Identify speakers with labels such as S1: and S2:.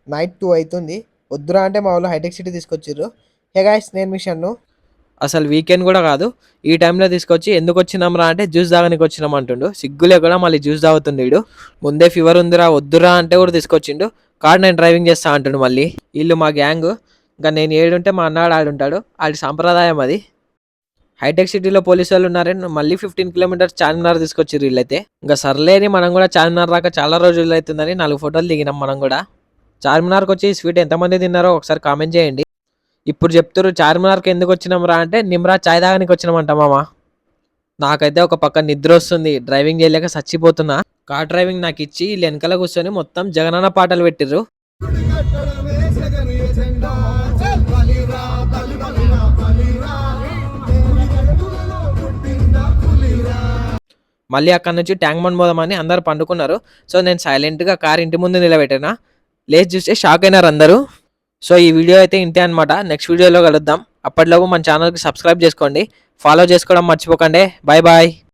S1: Night 2 అవుతుంది. వద్దురా అంటే మా వాళ్ళు హైటెక్ సిటీ తీసుకొచ్చిర్రు. హే గైస్, నేను మీ షన్ను. అసలు వీకెండ్ కూడా కాదు, ఈ టైంలో తీసుకొచ్చి ఎందుకు వచ్చినాం రా అంటే జ్యూస్ తాగడానికి వచ్చినాం అంటుండు. సిగ్గులే కూడా మళ్ళీ జ్యూస్ తాగుతుంది వీడు. ముందే ఫీవర్ ఉందిరా వద్దురా అంటే కూడా తీసుకొచ్చిండు. కార్ నేను డ్రైవింగ్ చేస్తా అంటుండు. మళ్ళీ వీళ్ళు మా గ్యాంగ్. ఇంకా నేను ఏడుంటే మా అన్నాడు ఆడుంటాడు. ఆడి సాంప్రదాయం అది. హైటెక్ సిటీలో పోలీసు వాళ్ళు ఉన్నారని మళ్ళీ 15 కిలోమీటర్స్ చార్మినార్ తీసుకొచ్చిర్రు వీళ్ళైతే. ఇంకా సర్లేని మనం కూడా చార్మినార్ రాక చాలా రోజులు అవుతుందని 4 ఫోటోలు దిగినాం మనం కూడా. చార్మినార్కి వచ్చి ఈ స్వీట్ ఎంతమంది తిన్నారో ఒకసారి కామెంట్ చేయండి. ఇప్పుడు చెప్తారు చార్మినార్కి ఎందుకు వచ్చినాం రా అంటే నిమ్రా చాయ్ తాగడానికి వచ్చినామంట మామ. నాకైతే ఒక పక్క నిద్ర వస్తుంది, డ్రైవింగ్ చేయలేక చచ్చిపోతున్నా. కార్ డ్రైవింగ్ నాకు ఇచ్చి వీళ్ళు వెనకాల కూర్చొని మొత్తం జగనన్న పాటలు పెట్టిర్రు. మళ్ళీ అక్కడ నుంచి ట్యాంక్ బండ్ పోదామని అందరు పండుకున్నారు. సో నేను సైలెంట్గా కార్ ఇంటి ముందు నిలబెట్టినా. లేచి చూస్తే షాక్ అయినారు అందరూ. సో ఈ వీడియో అయితే ఇంతే అనమాట. నెక్స్ట్ వీడియోలో కలుద్దాం. అప్పటిలోపు మన ఛానల్కి సబ్స్క్రైబ్ చేసుకోండి, ఫాలో చేసుకోవడం మర్చిపోకండి. Bye bye.